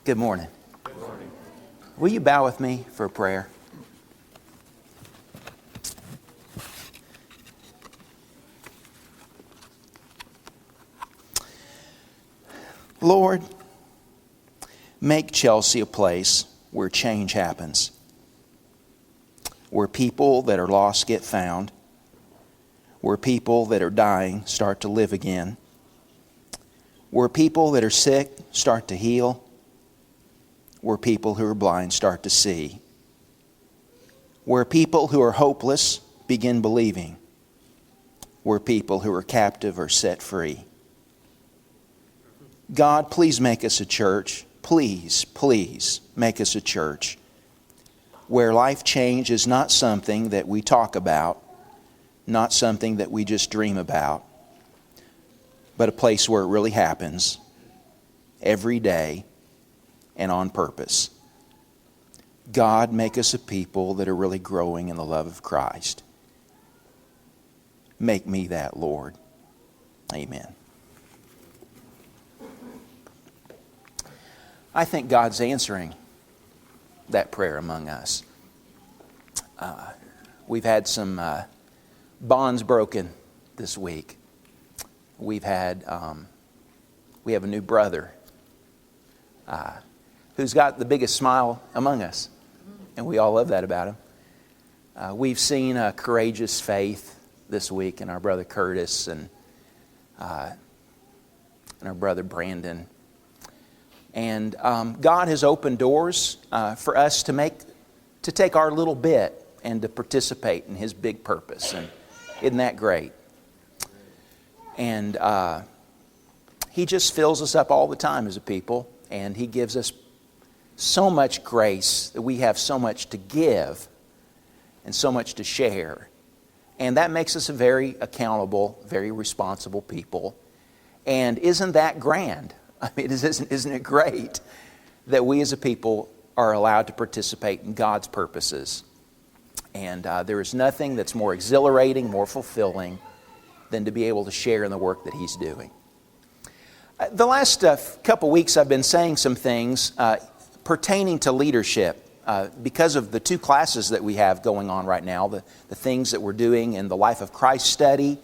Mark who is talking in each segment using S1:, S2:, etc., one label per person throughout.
S1: Good morning.
S2: Good morning.
S1: Will you bow with me for a prayer? Lord, make Chelsea a place where change happens, where people that are lost get found, where people that are dying start to live again, where people that are sick start to heal, where people who are blind start to see, where people who are hopeless begin believing, where people who are captive are set free. God, please make us a church. Please, please make us a church where life change is not something that we talk about, not something that we just dream about, but a place where it really happens every day and on purpose. God, make us a people that are really growing in the love of Christ. Make me that, Lord. Amen. I think God's answering that prayer among us. We've had some bonds broken this week. We have a new brother who's got the biggest smile among us, and we all love that about him. We've seen a courageous faith this week in our brother Curtis and our brother Brandon. And God has opened doors for us to take our little bit and to participate in His big purpose. And isn't that great? And He just fills us up all the time as a people, and He gives us so much grace that we have so much to give and so much to share. And that makes us a very accountable, very responsible people. And isn't that grand? I mean, isn't it great that we as a people are allowed to participate in God's purposes? And there is nothing that's more exhilarating, more fulfilling than to be able to share in the work that He's doing. The last couple weeks I've been saying some things pertaining to leadership because of the two classes that we have going on right now, the things that we're doing in the Life of Christ study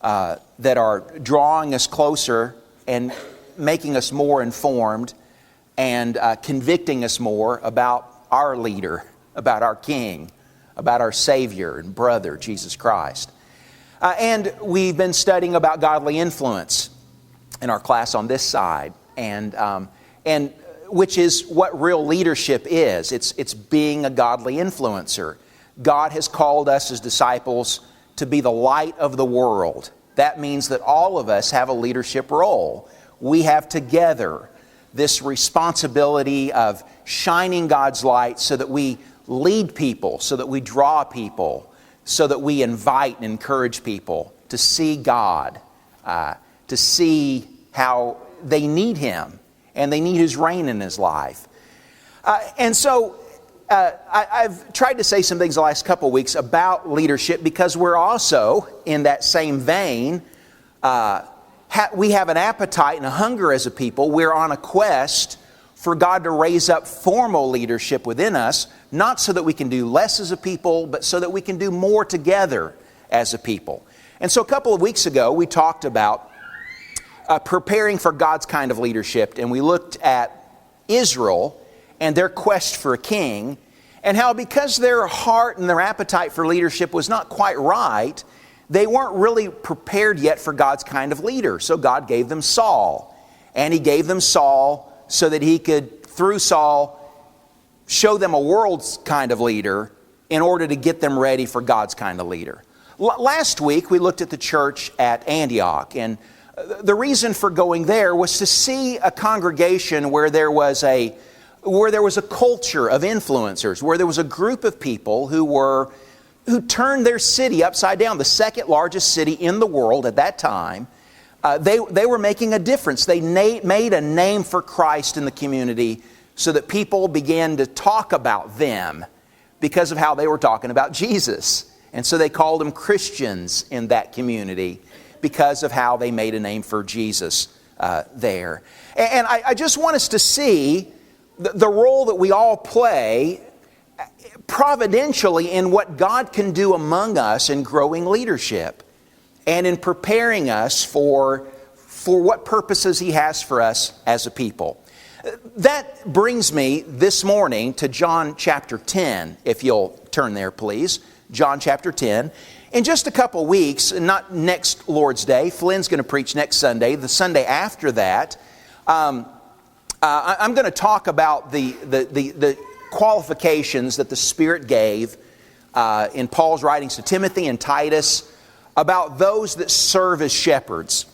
S1: that are drawing us closer and making us more informed and convicting us more about our leader, about our King, about our Savior and brother, Jesus Christ. And we've been studying about godly influence in our class on this side, and which is what real leadership is. It's being a godly influencer. God has called us as disciples to be the light of the world. That means that all of us have a leadership role. We have together this responsibility of shining God's light so that we lead people, so that we draw people, so that we invite and encourage people to see God, to see how they need Him and they need His reign in His life. And so I've tried to say some things the last couple of weeks about leadership because we're also, in that same vein, we have an appetite and a hunger as a people. We're on a quest for God to raise up formal leadership within us, not so that we can do less as a people, but so that we can do more together as a people. And so a couple of weeks ago, we talked about preparing for God's kind of leadership, and we looked at Israel and their quest for a king, and how because their heart and their appetite for leadership was not quite right, they weren't really prepared yet for God's kind of leader. So God gave them Saul. And He gave them Saul so that He could, through Saul, show them a world's kind of leader in order to get them ready for God's kind of leader. Last week, we looked at the church at Antioch. And the reason for going there was to see a congregation where there was a culture of influencers, where there was a group of people who turned their city upside down, the second largest city in the world at that time. They were making a difference. They made a name for Christ in the community so that people began to talk about them because of how they were talking about Jesus. And so they called them Christians in that community because of how they made a name for Jesus there. And I just want us to see the role that we all play providentially in what God can do among us in growing leadership and in preparing us for what purposes He has for us as a people. That brings me this morning to John chapter 10, if you'll turn there, please. John chapter 10. In just a couple weeks, not next Lord's Day, Flynn's going to preach next Sunday. The Sunday after that, I'm going to talk about the qualifications that the Spirit gave in Paul's writings to Timothy and Titus about those that serve as shepherds.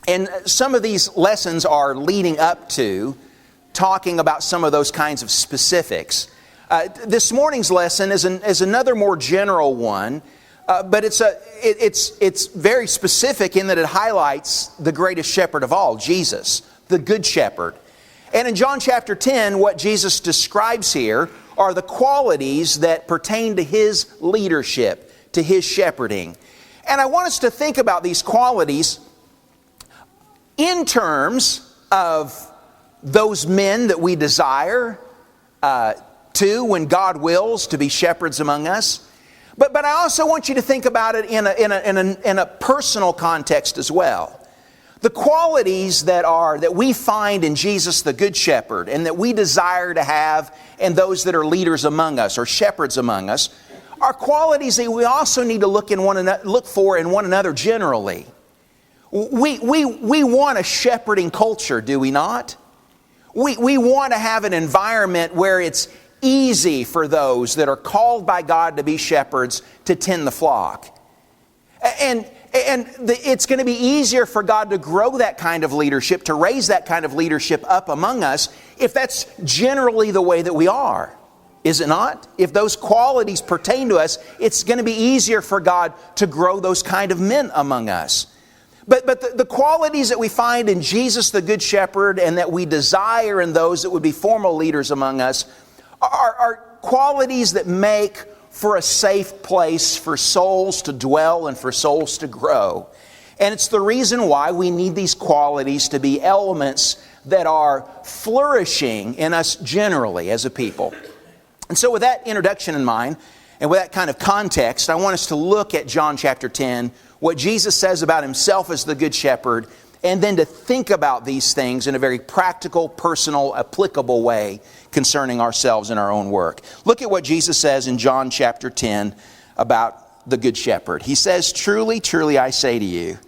S1: And some of these lessons are leading up to talking about some of those kinds of specifics. This morning's lesson is another more general one, but it's very specific in that it highlights the greatest shepherd of all, Jesus, the Good Shepherd. And in John chapter 10, what Jesus describes here are the qualities that pertain to His leadership, to His shepherding. And I want us to think about these qualities in terms of those men that we desire to, when God wills, to be shepherds among us. But I also want you to think about it in a personal context as well. The qualities that we find in Jesus the Good Shepherd and that we desire to have in those that are leaders among us or shepherds among us are qualities that we also need to look for in one another generally. We want a shepherding culture, do we not? We want to have an environment where it's easy for those that are called by God to be shepherds to tend the flock. And it's going to be easier for God to grow that kind of leadership, to raise that kind of leadership up among us, if that's generally the way that we are. Is it not? If those qualities pertain to us, it's going to be easier for God to grow those kind of men among us. But the qualities that we find in Jesus the Good Shepherd and that we desire in those that would be formal leaders among us are qualities that make for a safe place for souls to dwell and for souls to grow. And it's the reason why we need these qualities to be elements that are flourishing in us generally as a people. And so with that introduction in mind, and with that kind of context, I want us to look at John chapter 10, what Jesus says about Himself as the Good Shepherd, and then to think about these things in a very practical, personal, applicable way concerning ourselves and our own work. Look at what Jesus says in John chapter 10 about the Good Shepherd. He says, "Truly, truly, I say to you,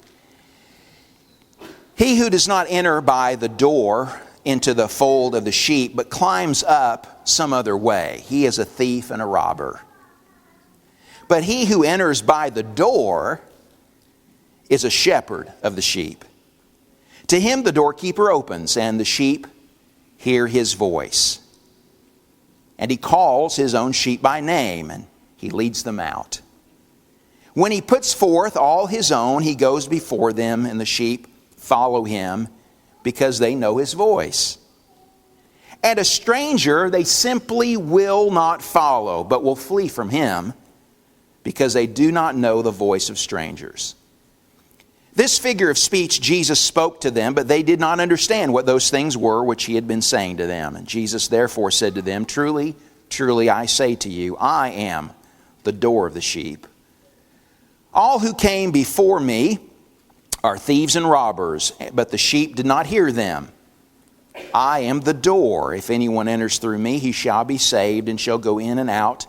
S1: he who does not enter by the door into the fold of the sheep, but climbs up some other way, he is a thief and a robber. But he who enters by the door is a shepherd of the sheep. To him the doorkeeper opens, and the sheep hear his voice. And he calls his own sheep by name, and he leads them out. When he puts forth all his own, he goes before them, and the sheep follow him, because they know his voice. And a stranger they simply will not follow, but will flee from him, because they do not know the voice of strangers." This figure of speech Jesus spoke to them, but they did not understand what those things were which He had been saying to them. And Jesus therefore said to them, "Truly, truly, I say to you, I am the door of the sheep. All who came before me are thieves and robbers, but the sheep did not hear them. I am the door. If anyone enters through me, he shall be saved and shall go in and out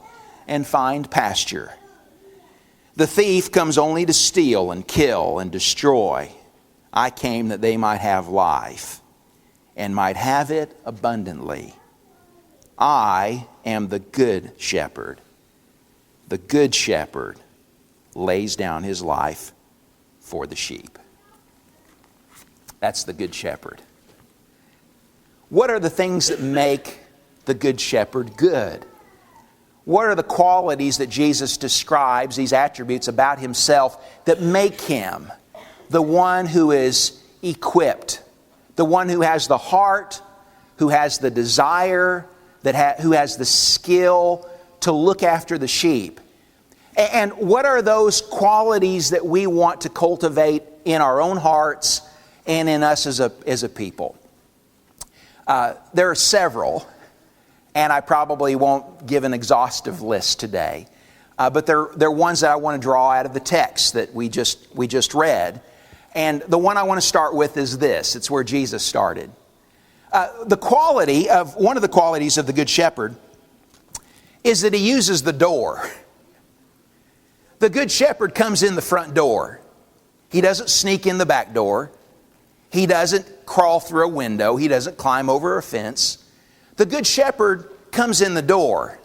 S1: and find pasture. The thief comes only to steal and kill and destroy. I came that they might have life and might have it abundantly. I am the good shepherd. The good shepherd lays down his life for the sheep." That's the good shepherd. What are the things that make the good shepherd good? What are the qualities that Jesus describes, these attributes about Himself, that make Him the one who is equipped, the one who has the heart, who has the desire, who has the skill to look after the sheep? And what are those qualities that we want to cultivate in our own hearts and in us as a people? There are several. and I probably won't give an exhaustive list today. But they're ones that I want to draw out of the text that we just read. And the one I want to start with is this. It's where Jesus started. One of the qualities of the Good Shepherd is that he uses the door. The Good Shepherd comes in the front door. He doesn't sneak in the back door. He doesn't crawl through a window. He doesn't climb over a fence. The Good Shepherd comes in the door.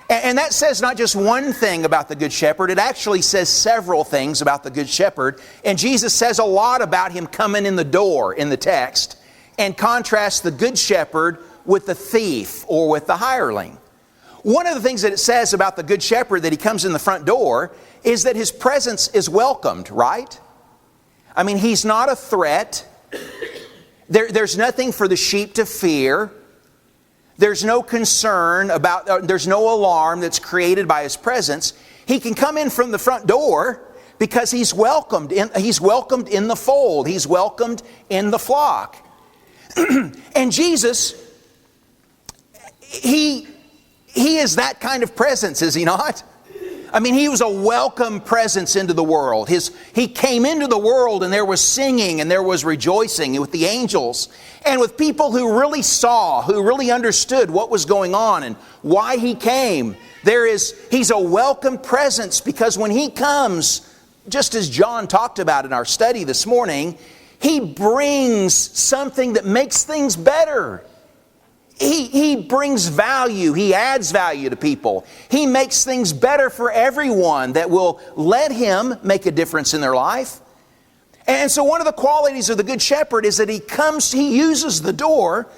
S1: And that says not just one thing about the Good Shepherd, it actually says several things about the Good Shepherd. And Jesus says a lot about him coming in the door in the text, and contrasts the Good Shepherd with the thief or with the hireling. One of the things that it says about the Good Shepherd, that he comes in the front door, is that his presence is welcomed, right? I mean, he's not a threat. There's nothing for the sheep to fear. There's no concern about, there's no alarm that's created by his presence. He can come in from the front door because he's welcomed in the fold. He's welcomed in the flock. And Jesus, He is that kind of presence, is He not? I mean, He was a welcome presence into the world. He came into the world and there was singing and there was rejoicing with the angels and with people who really saw, who really understood what was going on and why He came. He's a welcome presence because when He comes, just as John talked about in our study this morning, He brings something that makes things better. He brings value. He adds value to people. He makes things better for everyone that will let Him make a difference in their life. And so one of the qualities of the Good Shepherd is that He uses the door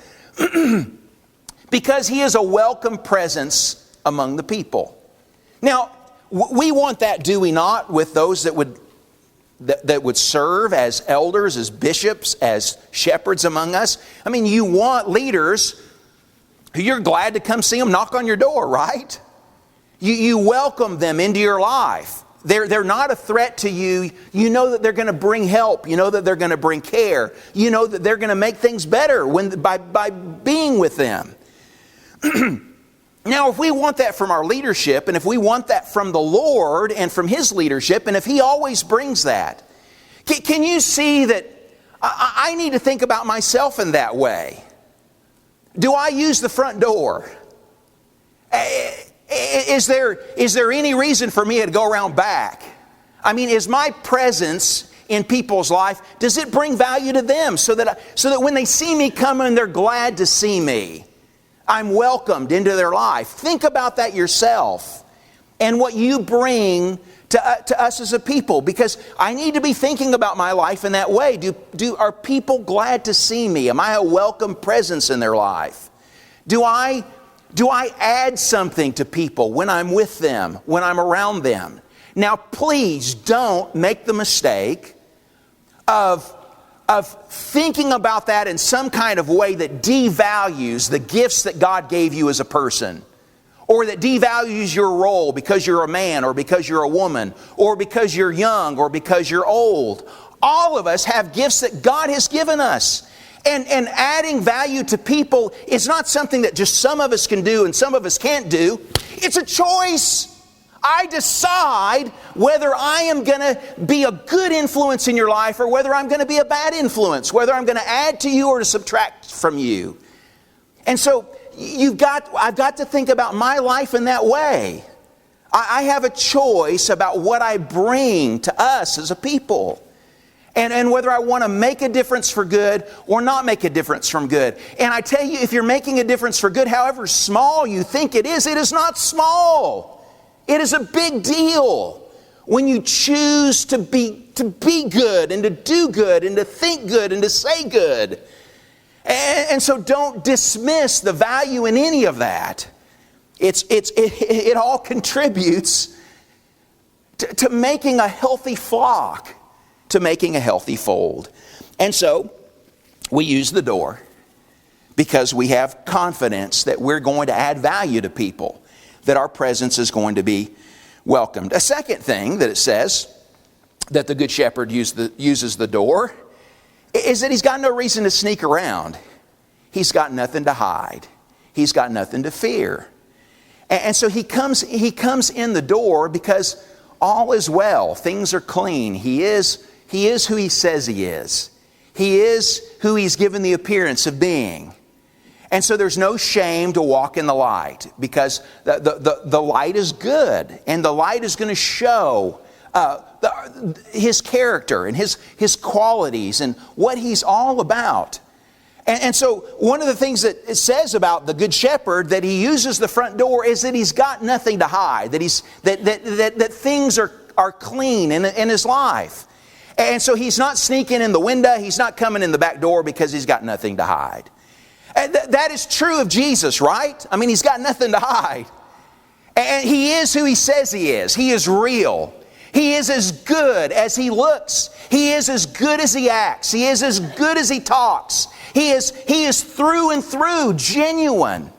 S1: because He is a welcome presence among the people. Now, we want that, do we not, with those that would serve as elders, as bishops, as shepherds among us? I mean, you want leaders who you're glad to come see them knock on your door, right? You welcome them into your life. They're not a threat to you. You know that they're going to bring help. You know that they're going to bring care. You know that they're going to make things better by being with them. Now, if we want that from our leadership, and if we want that from the Lord and from His leadership, and if He always brings that, can you see that I need to think about myself in that way? Do I use the front door? Is there any reason for me to go around back? I mean, is my presence in people's life, does it bring value to them so that when they see me coming, they're glad to see me? I'm welcomed into their life. Think about that yourself and what you bring to us as a people, because I need to be thinking about my life in that way. Are people glad to see me? Am I a welcome presence in their life? Do I add something to people when I'm with them, when I'm around them? Now, please don't make the mistake of thinking about that in some kind of way that devalues the gifts that God gave you as a person, or that devalues your role because you're a man, or because you're a woman, or because you're young, or because you're old. All of us have gifts that God has given us. And adding value to people is not something that just some of us can do and some of us can't do. It's a choice. I decide whether I am going to be a good influence in your life or whether I'm going to be a bad influence, whether I'm going to add to you or to subtract from you. And so I've got to think about my life in that way. I have a choice about what I bring to us as a people. And whether I want to make a difference for good or not make a difference from good. And I tell you, if you're making a difference for good, however small you think it is not small. It is a big deal when you choose to be good and to do good and to think good and to say good. And so don't dismiss the value in any of that. It all contributes to making a healthy flock, to making a healthy fold. And so we use the door because we have confidence that we're going to add value to people, that our presence is going to be welcomed. A second thing that it says that the Good Shepherd uses the door is that He's got no reason to sneak around. He's got nothing to hide. He's got nothing to fear. And so he comes in the door because all is well. Things are clean. He is who he says he is. He is who he's given the appearance of being. And so there's no shame to walk in the light, because the light is good, and the light is going to show his character and his qualities and what he's all about. And so one of the things that it says about the Good Shepherd, that he uses the front door, is that he's got nothing to hide, that things are clean in his life. And so he's not sneaking in the window, he's not coming in the back door because he's got nothing to hide. And that is true of Jesus, right? I mean, he's got nothing to hide. And he is who he says he is. He is real. He is as good as he looks. He is as good as he acts. He is as good as he talks. He is through and through genuine.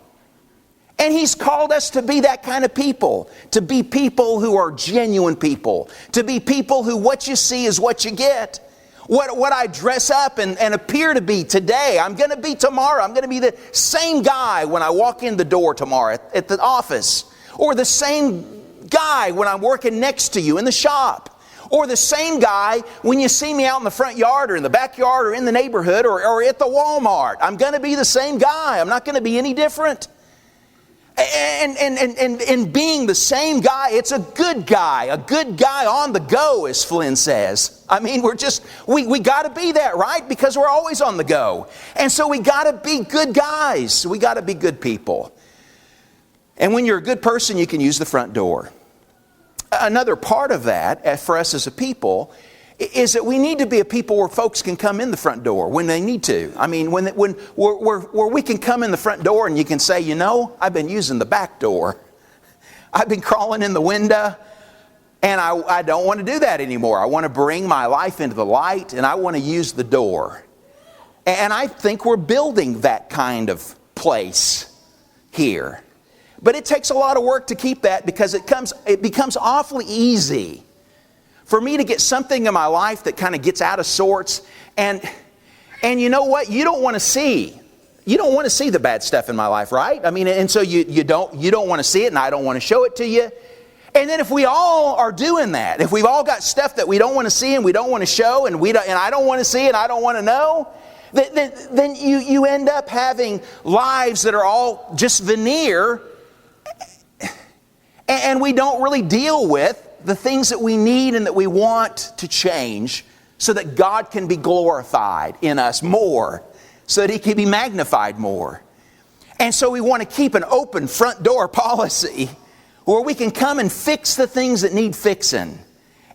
S1: And he's called us to be that kind of people. To be people who are genuine people. To be people who what you see is what you get. What I dress up and appear to be today, I'm going to be tomorrow. I'm going to be the same guy when I walk in the door tomorrow at the office. Or the same guy when I'm working next to you in the shop. Or the same guy when you see me out in the front yard or in the backyard or in the neighborhood or at the Walmart. I'm going to be the same guy. I'm not going to be any different. And being the same guy, it's a good guy on the go, as Flynn says. I mean, we got to be that, right? Because we're always on the go. And so we got to be good guys. We got to be good people. And when you're a good person, you can use the front door. Another part of that, for us as a people, is that we need to be a people where folks can come in the front door when they need to. I mean, where we can come in the front door and you can say, you know, I've been using the back door. I've been crawling in the window, and I don't want to do that anymore. I want to bring my life into the light, and I want to use the door. And I think we're building that kind of place here. But it takes a lot of work to keep that, because it becomes awfully easy for me to get something in my life that kind of gets out of sorts, and you know what? You don't want to see the bad stuff in my life, right? I mean, and so you don't want to see it, and I don't want to show it to you. And then if we all are doing that, if we've all got stuff that we don't want to see and we don't want to show, and I don't want to see and I don't want to know, then you end up having lives that are all just veneer, and we don't really deal with the things that we need and that we want to change so that God can be glorified in us more, so that He can be magnified more. And so we want to keep an open front door policy where we can come and fix the things that need fixing,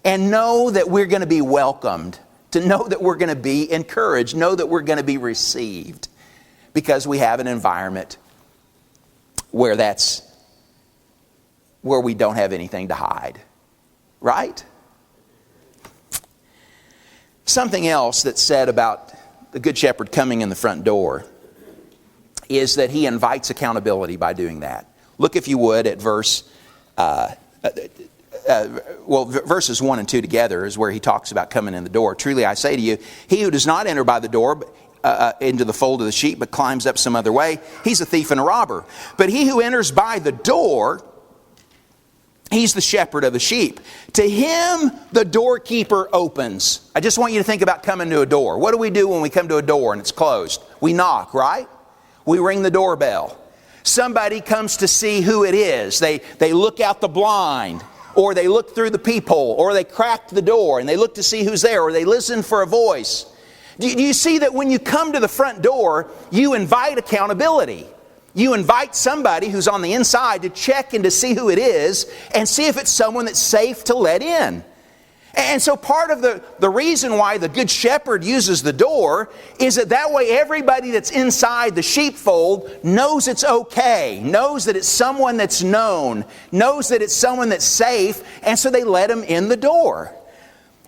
S1: and know that we're going to be welcomed, to know that we're going to be encouraged, know that we're going to be received, because we have an environment where we don't have anything to hide. Right? Something else that's said about the Good Shepherd coming in the front door is that he invites accountability by doing that. Look, if you would, at verses 1 and 2 together is where he talks about coming in the door. Truly I say to you, he who does not enter by the door into the fold of the sheep, but climbs up some other way, he's a thief and a robber. But he who enters by the door, he's the shepherd of the sheep. To him, the doorkeeper opens. I just want you to think about coming to a door. What do we do when we come to a door and it's closed? We knock, right? We ring the doorbell. Somebody comes to see who it is. They look out the blind, or they look through the peephole, or they crack the door and they look to see who's there, or they listen for a voice. Do you see that when you come to the front door, you invite accountability? You invite somebody who's on the inside to check and to see who it is and see if it's someone that's safe to let in. And so part of the reason why the Good Shepherd uses the door is that way everybody that's inside the sheepfold knows it's okay, knows that it's someone that's known, knows that it's someone that's safe, and so they let them in the door.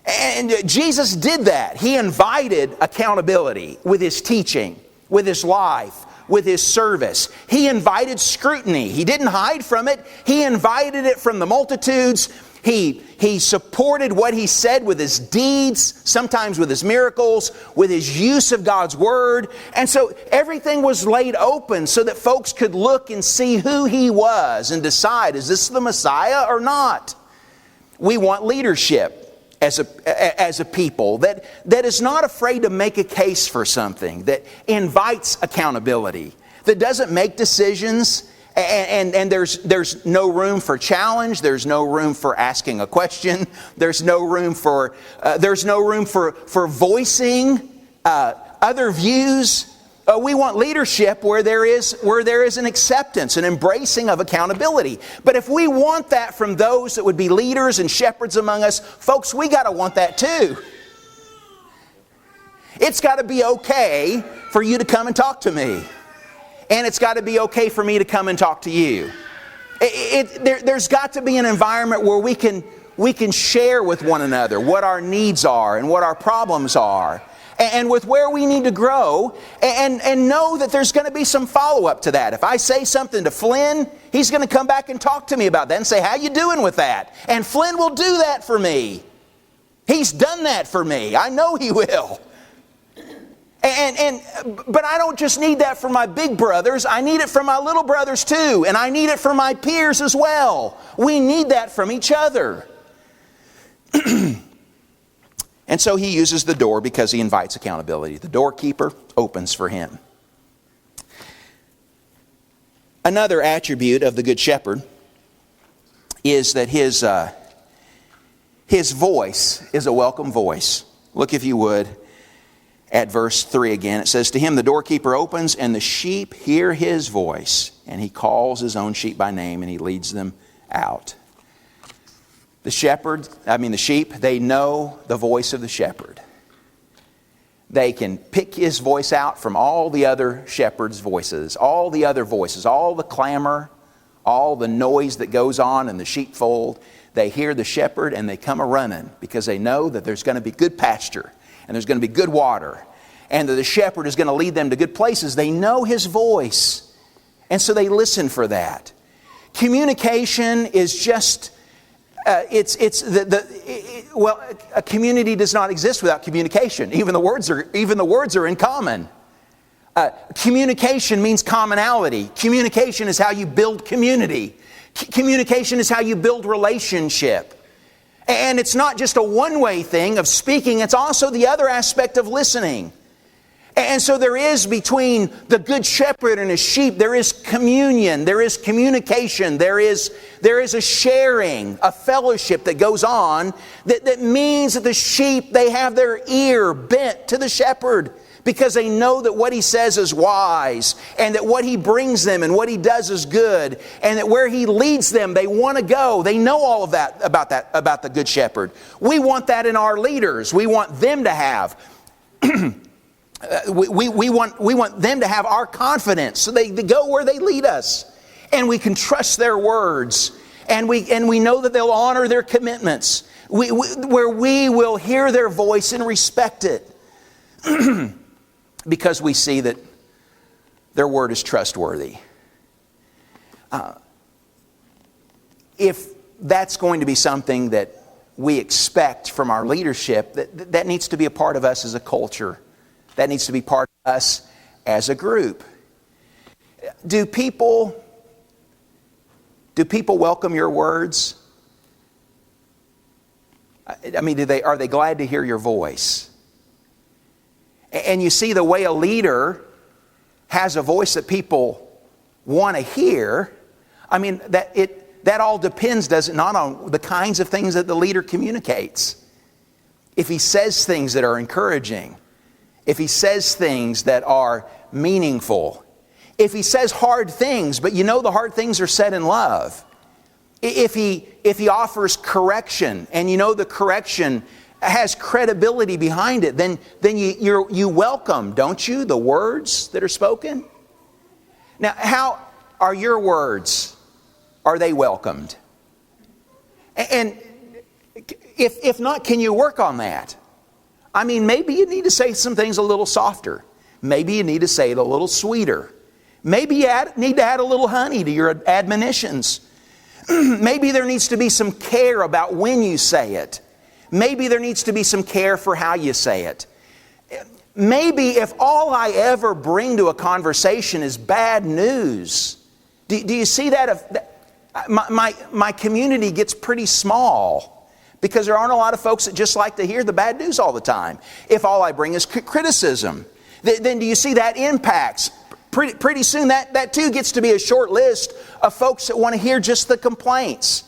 S1: And Jesus did that. He invited accountability with His teaching, with His life, with His service. He invited scrutiny. He didn't hide from it. He invited it from the multitudes. He supported what he said with his deeds, sometimes with his miracles, with his use of God's Word. And so everything was laid open so that folks could look and see who he was and decide, is this the Messiah or not? We want leadership as a people that is not afraid to make a case for something, that invites accountability, that doesn't make decisions. And there's no room for challenge. There's no room for asking a question. There's no room for voicing other views. We want leadership where there is an acceptance, an embracing of accountability. But if we want that from those that would be leaders and shepherds among us, folks, we got to want that too. It's got to be okay for you to come and talk to me. And it's got to be okay for me to come and talk to you. There's got to be an environment where we can share with one another what our needs are and what our problems are, and with where we need to grow, and know that there's going to be some follow-up to that. If I say something to Flynn, he's going to come back and talk to me about that and say, how you doing with that? And Flynn will do that for me. He's done that for me. I know he will. But I don't just need that for my big brothers. I need it for my little brothers too. And I need it for my peers as well. We need that from each other. And so he uses the door because he invites accountability. The doorkeeper opens for him. Another attribute of the Good Shepherd is that his voice is a welcome voice. Look, if you would, at verse 3 again. It says, to him the doorkeeper opens, and the sheep hear his voice, and he calls his own sheep by name, and he leads them out. The sheep, they know the voice of the shepherd. They can pick his voice out from all the other shepherds' voices, all the other voices, all the clamor, all the noise that goes on in the sheepfold. They hear the shepherd and they come a-running because they know that there's going to be good pasture and there's going to be good water and that the shepherd is going to lead them to good places. They know his voice, and so they listen for that. Communication is just... a community does not exist without communication. Even the words are in common. Communication means commonality. Communication is how you build community. Communication is how you build relationship. And it's not just a one-way thing of speaking, it's also the other aspect of listening. And so there is, between the good shepherd and his sheep, there is communion, there is communication, there is a sharing, a fellowship that goes on that means that the sheep, they have their ear bent to the shepherd because they know that what he says is wise and that what he brings them and what he does is good and that where he leads them, they want to go. They know all of that about the good shepherd. We want that in our leaders. We want them to have... We want them to have our confidence so they go where they lead us, and we can trust their words, and we know that they'll honor their commitments, where we will hear their voice and respect it because we see that their word is trustworthy. If that's going to be something that we expect from our leadership, that needs to be a part of us as a culture. That needs to be part of us as a group. Do people welcome your words? I mean, are they glad to hear your voice? And you see, the way a leader has a voice that people want to hear, I mean, that all depends, does it not, on the kinds of things that the leader communicates. If he says things that are encouraging, if he says things that are meaningful, if he says hard things, but you know the hard things are said in love, if he offers correction and you know the correction has credibility behind it, then you welcome, don't you, the words that are spoken? Now, how are your words? Are they welcomed? And if not, can you work on that? I mean, maybe you need to say some things a little softer. Maybe you need to say it a little sweeter. Maybe you need to add a little honey to your admonitions. Maybe there needs to be some care about when you say it. Maybe there needs to be some care for how you say it. Maybe if all I ever bring to a conversation is bad news, do you see that? My community gets pretty small because there aren't a lot of folks that just like to hear the bad news all the time. If all I bring is criticism, then do you see that impacts? Pretty soon that too gets to be a short list of folks that want to hear just the complaints.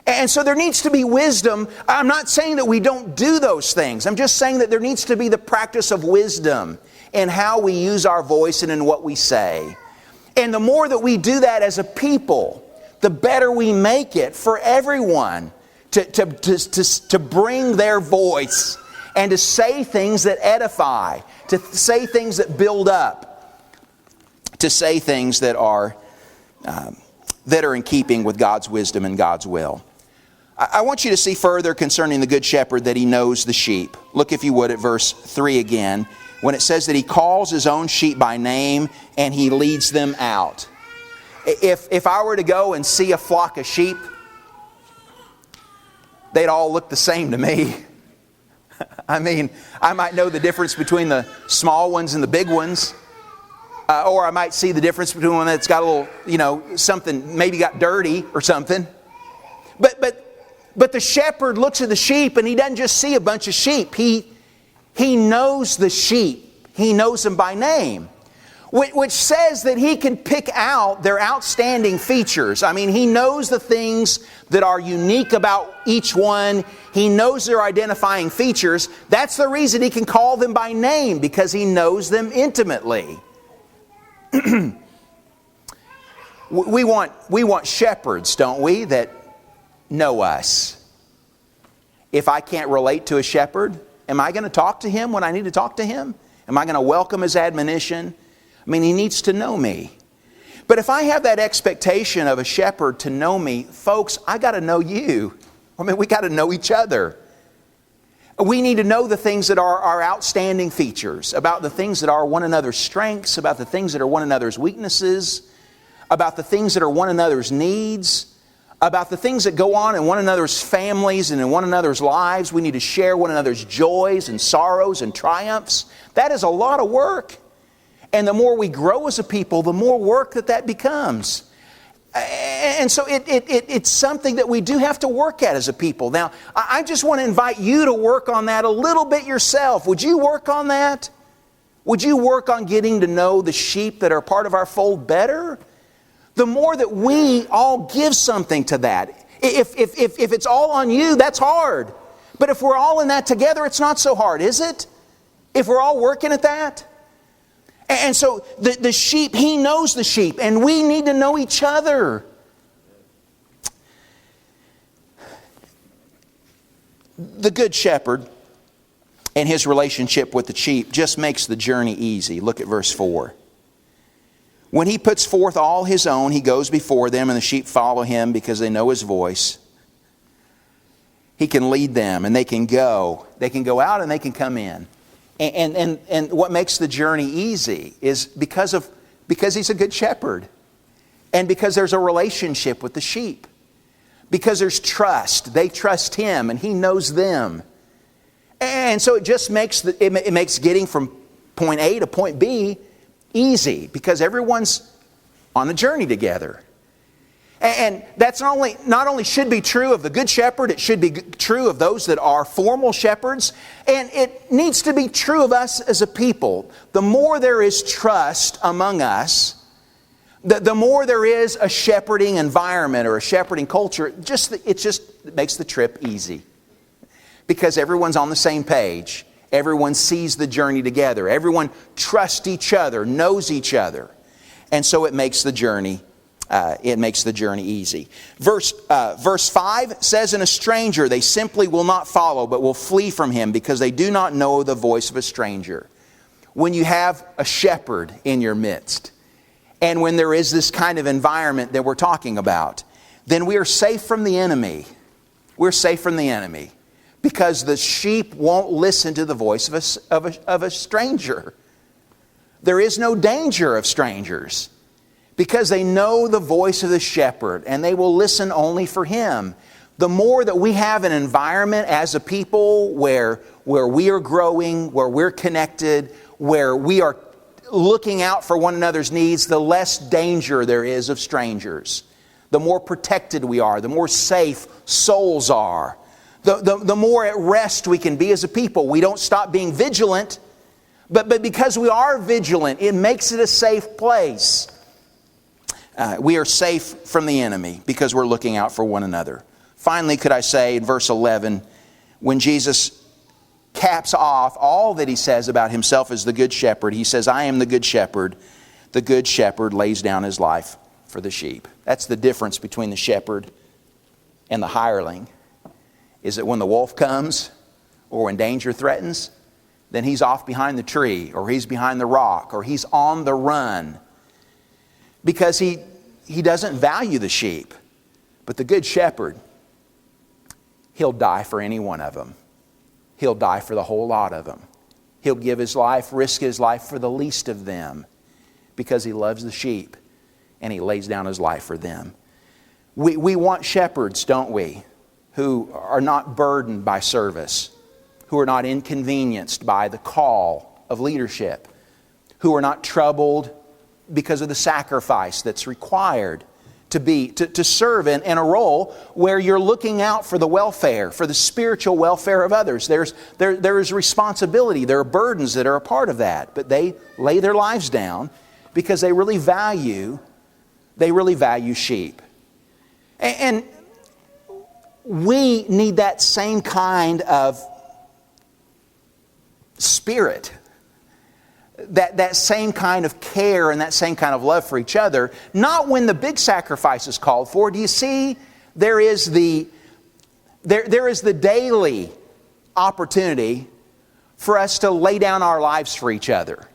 S1: And so there needs to be wisdom. I'm not saying that we don't do those things. I'm just saying that there needs to be the practice of wisdom in how we use our voice and in what we say. And the more that we do that as a people, the better we make it for everyone to bring their voice and to say things that edify, to say things that build up, to say things that are in keeping with God's wisdom and God's will. I want you to see further concerning the Good Shepherd that He knows the sheep. Look, if you would, at verse 3 again, when it says that He calls His own sheep by name and He leads them out. If I were to go and see a flock of sheep, they'd all look the same to me. I mean, I might know the difference between the small ones and the big ones. Or I might see the difference between one that's got a little, something, maybe got dirty or something. But the shepherd looks at the sheep and he doesn't just see a bunch of sheep. He knows the sheep. He knows them by name. Which says that he can pick out their outstanding features. I mean, he knows the things that are unique about each one. He knows their identifying features. That's the reason he can call them by name, because he knows them intimately. We want shepherds, don't we, that know us. If I can't relate to a shepherd, am I going to talk to him when I need to talk to him? Am I going to welcome his admonition? I mean, he needs to know me. But if I have that expectation of a shepherd to know me, folks, I got to know you. I mean, we got to know each other. We need to know the things that are our outstanding features, about the things that are one another's strengths, about the things that are one another's weaknesses, about the things that are one another's needs, about the things that go on in one another's families and in one another's lives. We need to share one another's joys and sorrows and triumphs. That is a lot of work. And the more we grow as a people, the more work that becomes. And so it's something that we do have to work at as a people. Now, I just want to invite you to work on that a little bit yourself. Would you work on that? Would you work on getting to know the sheep that are part of our fold better? The more that we all give something to that. If it's all on you, that's hard. But if we're all in that together, it's not so hard, is it? If we're all working at that? And so the sheep, he knows the sheep, and we need to know each other. The Good Shepherd and his relationship with the sheep just makes the journey easy. Look at verse 4. When he puts forth all his own, he goes before them, and the sheep follow him because they know his voice. He can lead them, and they can go. They can go out and they can come in. And what makes the journey easy is because he's a good shepherd. And because there's a relationship with the sheep. Because there's trust. They trust him and he knows them. And so it just makes it makes getting from point A to point B easy, because everyone's on the journey together. And that's not only should be true of the Good Shepherd, it should be true of those that are formal shepherds. And it needs to be true of us as a people. The more there is trust among us, the more there is a shepherding environment or a shepherding culture, it just makes the trip easy. Because everyone's on the same page. Everyone sees the journey together. Everyone trusts each other, knows each other. And so it makes the journey easy. Verse 5 says, "And a stranger they simply will not follow, but will flee from him, because they do not know the voice of a stranger." When you have a shepherd in your midst, and when there is this kind of environment that we're talking about, then we are safe from the enemy. We're safe from the enemy, because the sheep won't listen to the voice of a stranger. There is no danger of strangers, because they know the voice of the shepherd and they will listen only for him. The more that we have an environment as a people where we are growing, where we're connected, where we are looking out for one another's needs, the less danger there is of strangers. The more protected we are, the more safe souls are, the more at rest we can be as a people. We don't stop being vigilant, but because we are vigilant, it makes it a safe place. We are safe from the enemy because we're looking out for one another. Finally, could I say in verse 11, when Jesus caps off all that he says about himself as the good shepherd, he says, I am the good shepherd. The good shepherd lays down his life for the sheep. That's the difference between the shepherd and the hireling, is that when the wolf comes or when danger threatens, then he's off behind the tree or he's behind the rock or he's on the run because he doesn't value the sheep. But the good shepherd, he'll die for any one of them. He'll die for the whole lot of them. He'll give his life, risk his life for the least of them because he loves the sheep and he lays down his life for them. We want shepherds, don't we, who are not burdened by service, who are not inconvenienced by the call of leadership, who are not troubled because of the sacrifice that's required to serve in a role where you're looking out for the welfare, for the spiritual welfare of others. There is responsibility, there are burdens that are a part of that, but they lay their lives down because they really value sheep. And we need that same kind of spirit, that same kind of care and that same kind of love for each other. Not when the big sacrifice is called for. Do you see? There is the daily opportunity for us to lay down our lives for each other.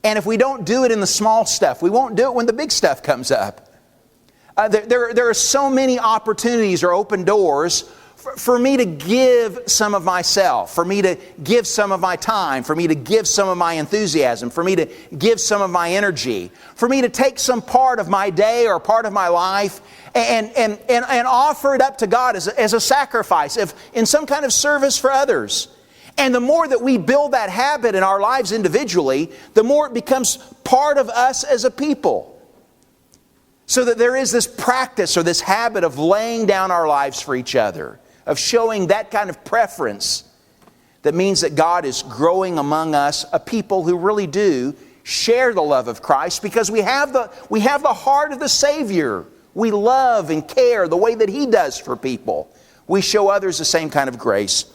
S1: And if we don't do it in the small stuff, we won't do it when the big stuff comes up. There are so many opportunities or open doors for me to give some of myself, for me to give some of my time, for me to give some of my enthusiasm, for me to give some of my energy, for me to take some part of my day or part of my life and offer it up to God as a sacrifice, in some kind of service for others. And the more that we build that habit in our lives individually, the more it becomes part of us as a people. So that there is this practice or this habit of laying down our lives for each other, of showing that kind of preference that means that God is growing among us a people who really do share the love of Christ because we have the heart of the Savior. We love and care the way that He does for people. We show others the same kind of grace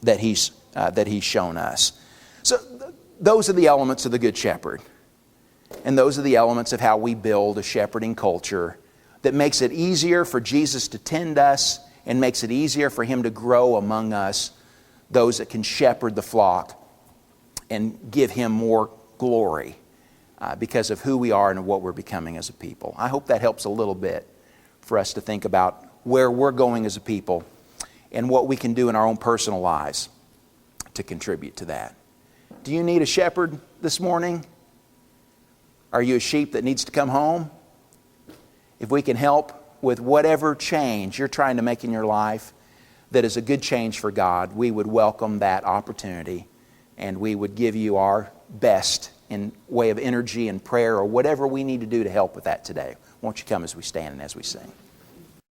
S1: that He's shown us. So those are the elements of the Good Shepherd. And those are the elements of how we build a shepherding culture that makes it easier for Jesus to tend us and makes it easier for Him to grow among us, those that can shepherd the flock and give Him more glory because of who we are and what we're becoming as a people. I hope that helps a little bit for us to think about where we're going as a people and what we can do in our own personal lives to contribute to that. Do you need a shepherd this morning? Are you a sheep that needs to come home? If we can help with whatever change you're trying to make in your life that is a good change for God, we would welcome that opportunity and we would give you our best in way of energy and prayer or whatever we need to do to help with that today. Won't you come as we stand and as we sing?